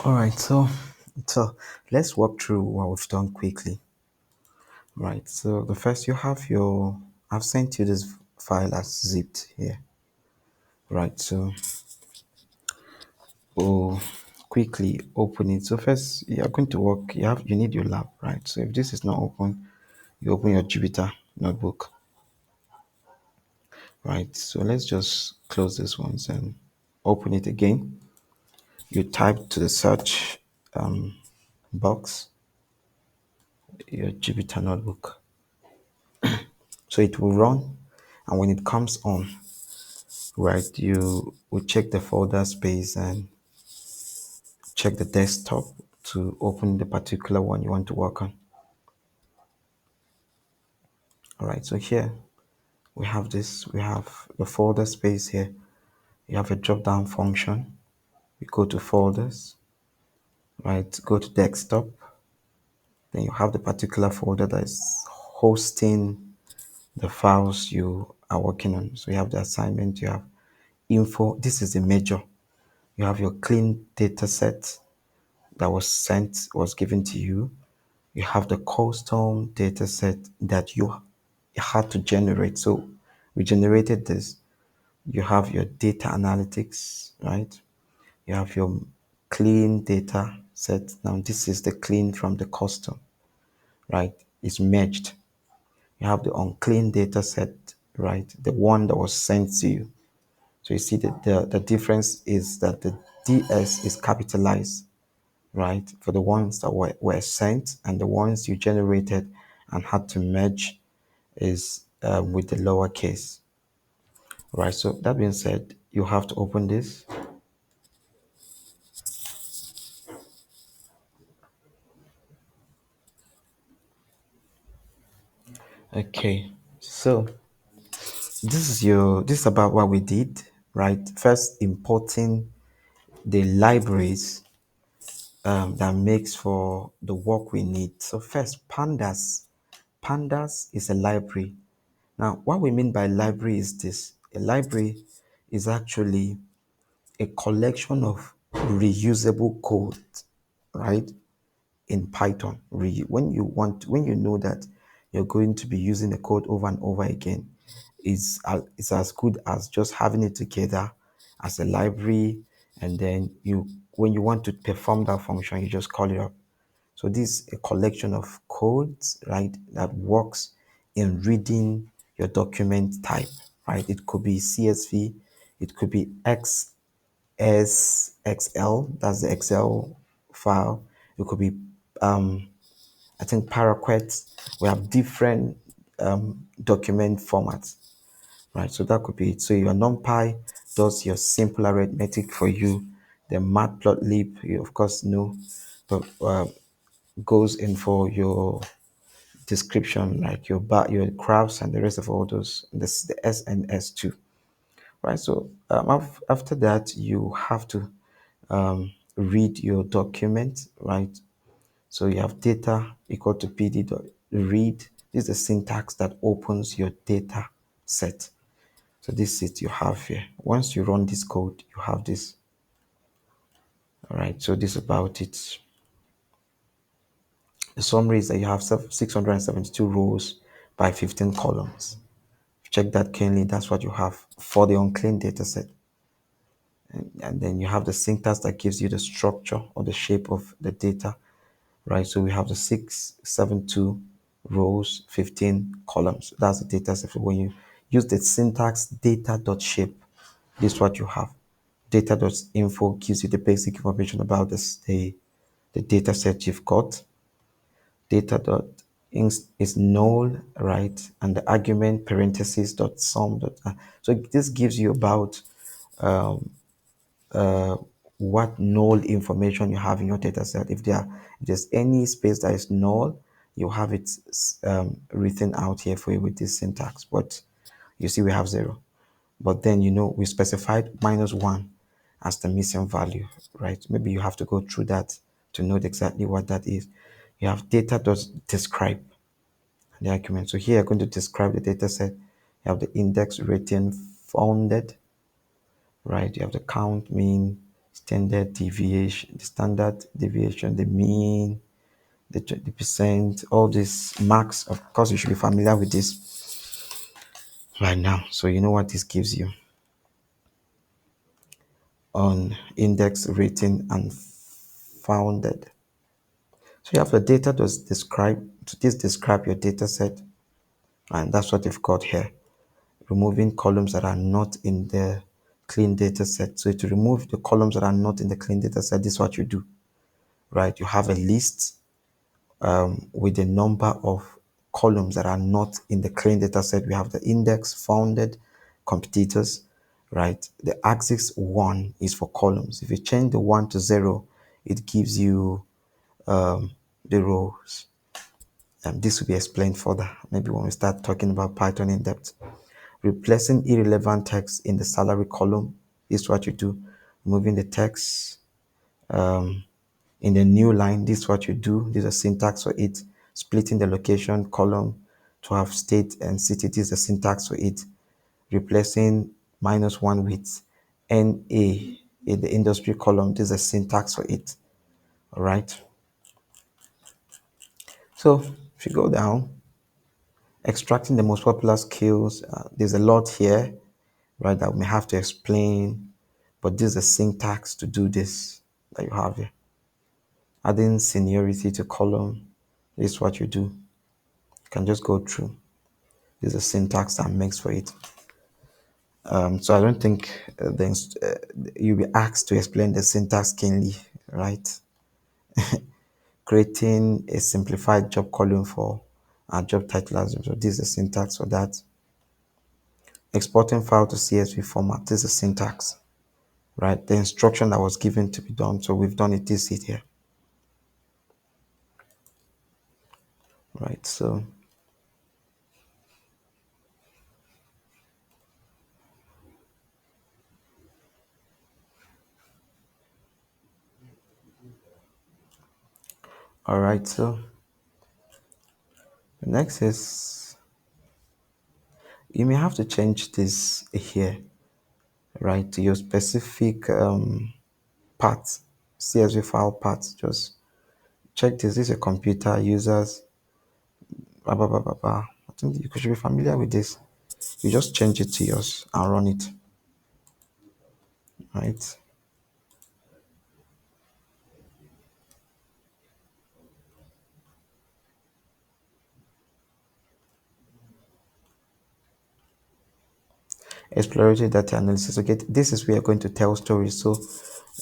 All right, so let's walk through what we've done quickly. Right, so the first you have your I've sent you this file as zipped here. Right, so we'll quickly open it. So first you're going to work, you need your lab, right? So if this is not open, you open your Jupyter notebook. Right, so let's just close this once and open it again. You type to the search box your Jupyter notebook. So it will run, and when it comes on, right, you will check the folder space and check the desktop to open the particular one you want to work on. All right, so here we have the folder space here. You have a drop down function. You go to folders, right, go to desktop, then you have the particular folder that is hosting the files you are working on. So you have the assignment, you have info. This is the major. You have your clean data set that was given to you. You have the custom data set that you had to generate. So we generated this. You have your data analytics, right? You have your clean data set. Now this is the clean from the custom, right? It's merged. You have the unclean data set, right? The one that was sent to you. So you see that the difference is that the DS is capitalized, right? For the ones that were sent, and the ones you generated and had to merge is with the lowercase, right? So that being said, you have to open this. Okay, so this is about what we did, right? First, importing the libraries that makes for the work we need. So first, pandas is a library. Now, what we mean by library is this: a library is actually a collection of reusable code, right? In Python. When you know that you're going to be using the code over and over again, it's as good as just having it together as a library, and then you when you want to perform that function, you just call it up. So this is a collection of codes, right, that works in reading your document type, right? It could be CSV, it could be XSXL, that's the Excel file. It could be, I think, paraquet. We have different document formats, right? So that could be it. So your NumPy does your simple arithmetic for you. The matplotlib, you of course know, but goes in for your description, like your graphs and the rest of all those. This the SNS2, right? So after that, you have to read your document, right? So you have data equal to pd dot read. This is the syntax that opens your data set. So this is it you have here. Once you run this code, you have this. All right. So this is about it. The summary is that you have 672 rows by 15 columns. Check that cleanly. That's what you have for the unclean data set. And then you have the syntax that gives you the structure or the shape of the data, right? So we have the 672 rows, 15 columns. That's the data set. When you use the syntax data.shape, this is what you have. Data.info gives you the basic information about the data set you've got. Data.inst is null, right? And the argument parentheses dot sum. So this gives you about what null information you have in your data set. If there's any space that is null, you have it written out here for you with this syntax. But you see we have 0. But then we specified -1 as the missing value, right? Maybe you have to go through that to know exactly what that is. You have data.describe the argument. So here you're going to describe the data set. You have the index rating founded, right? You have the count, mean, the standard deviation, the mean, the 20%, all these marks. Of course, you should be familiar with this right now. So you know what this gives you on index rating and founded. So you have the data does describe, to this describe your data set, and that's what they've got here. Removing columns that are not in the clean data set. So to remove the columns that are not in the clean data set, this is what you do, right? You have a list with the number of columns that are not in the clean data set. We have the index, founded, competitors, right? The axis 1 is for columns. If you change the 1 to 0, it gives you the rows. This will be explained further, maybe when we start talking about Python in depth. Replacing irrelevant text in the salary column is what you do. Removing the text in the new line, this is what you do. This is a syntax for it. Splitting the location column to have state and city, this is the syntax for it. Replacing -1 with NA in the industry column, this is a syntax for it. All right. So if you go down, extracting the most popular skills, there's a lot here, right, that we may have to explain, but this is a syntax to do this that you have here. Adding seniority to column, this is what you do. You can just go through. There's a syntax that makes for it. So I don't think you'll be asked to explain the syntax keenly, right? Creating a simplified job column for our job title as well. So this is a syntax for that. Exporting file to CSV format. This is a syntax, right? The instruction that was given to be done. So we've done it. This is it here, right? So all right. So the next is you may have to change this here, right, to your specific path, CSV file path. Just check this. This is a computer users. Blah, blah, blah, blah, blah. I think you should be familiar with this. You just change it to yours and run it, right? Exploratory data analysis. Okay, this is where you're going to tell stories. So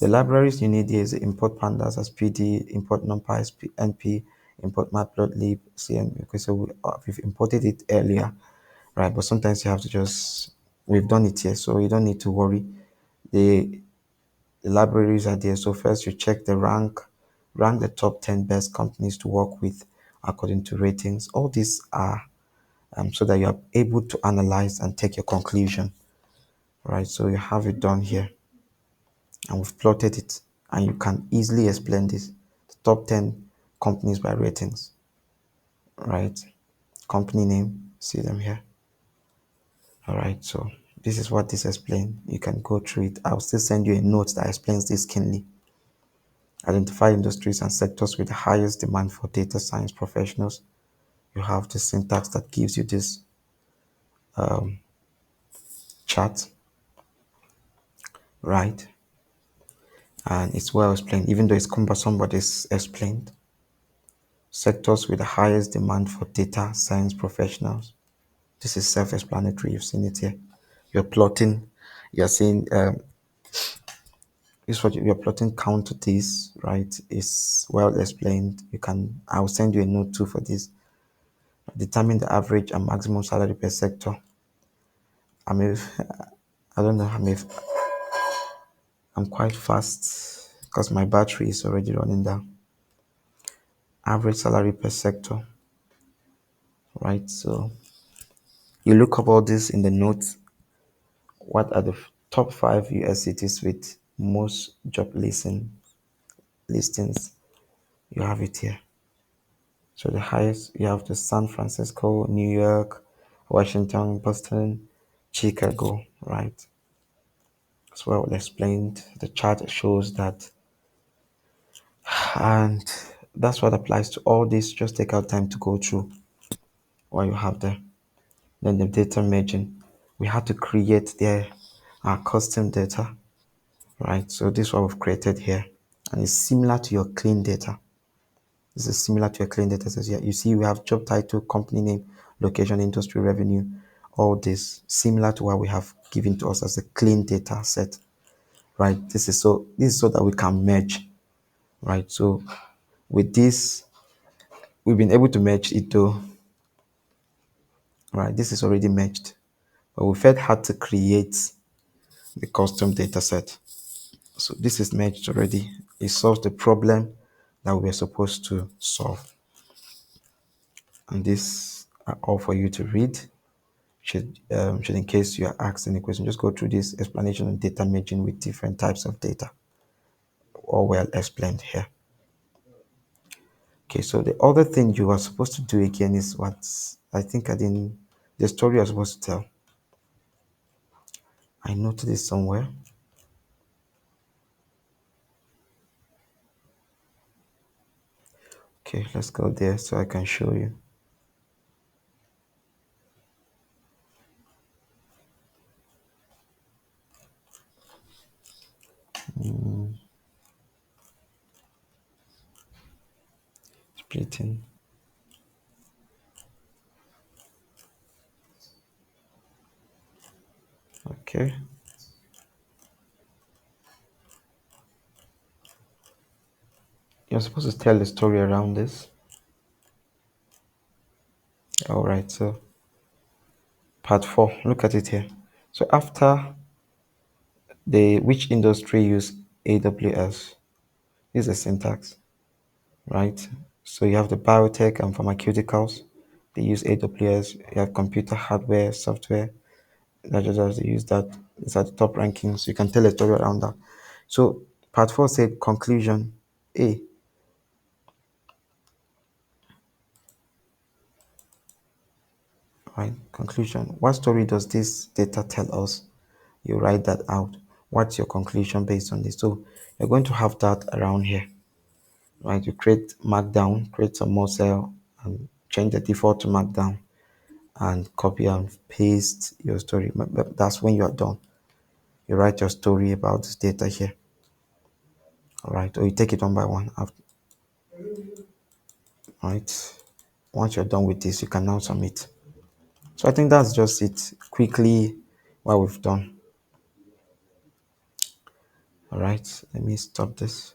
the libraries you need here is import pandas as PD, import numpy as NP, import matplotlib, cm. Okay, so we've imported it earlier, right? But sometimes you have to just, we've done it here, so you don't need to worry. The, the libraries are there. So first you check the rank the top 10 best companies to work with according to ratings. All these are so that you are able to analyze and take your conclusion, right? So you have it done here, and we've plotted it, and you can easily explain this. The top 10 companies by ratings, right? Company name, see them here. All right, so this is what this explains. You can go through it. I'll still send you a note that explains this keenly. Identify industries and sectors with the highest demand for data science professionals. You have the syntax that gives you this chart, right? And it's well explained, even though it's cumbersome, but it's explained. Sectors with the highest demand for data science professionals. This is self-explanatory. You've seen it here. You're plotting. You're seeing this what you're plotting count to this, right? It's well explained. You can. I'll send you a note too for this. Determine the average and maximum salary per sector. I mean, I don't know. I'm quite fast because my battery is already running down. Average salary per sector, right? So you look up all this in the notes. What are the top 5 US cities with most job listings? You have it here. So the highest, you have the San Francisco, New York, Washington, Boston, Chicago, right? As well explained, the chart shows that, and that's what applies to all this. Just take out time to go through what you have there. Then the data merging, we had to create our custom data, right? So this is what we've created here, and it's similar to your clean data. This is similar to your clean data. So yeah, you see, we have job title, company name, location, industry, revenue, all this similar to what we have given to us as a clean data set, right? This is so that we can merge, right? So with this, we've been able to merge it though, right? This is already merged, but we felt had to create the custom data set. So this is merged already. It solves the problem that we were supposed to solve. And this are all for you to read. Should in case you are asked any question, just go through this explanation on data merging with different types of data, all well explained here. Okay, so the other thing you are supposed to do again is what I think I didn't, the story I was supposed to tell. I noted it somewhere. Okay, let's go there so I can show you. Splitting. Okay. You're supposed to tell the story around this. All right, so part 4, look at it here. So after the which industry use AWS, this is the syntax, right? So you have the biotech and pharmaceuticals, they use AWS. You have computer hardware, software, they use that. It's at the top ranking, so you can tell a story around that. So part 4 said conclusion A, right? Conclusion. What story does this data tell us? You write that out. What's your conclusion based on this? So you're going to have that around here, right? You create markdown, create some more cell, and change the default to markdown, and copy and paste your story. But that's when you're done. You write your story about this data here, all right? Or you take it one by one, right? Once you're done with this, you can now submit. So I think that's just it. Quickly, what we've done. All right, let me stop this.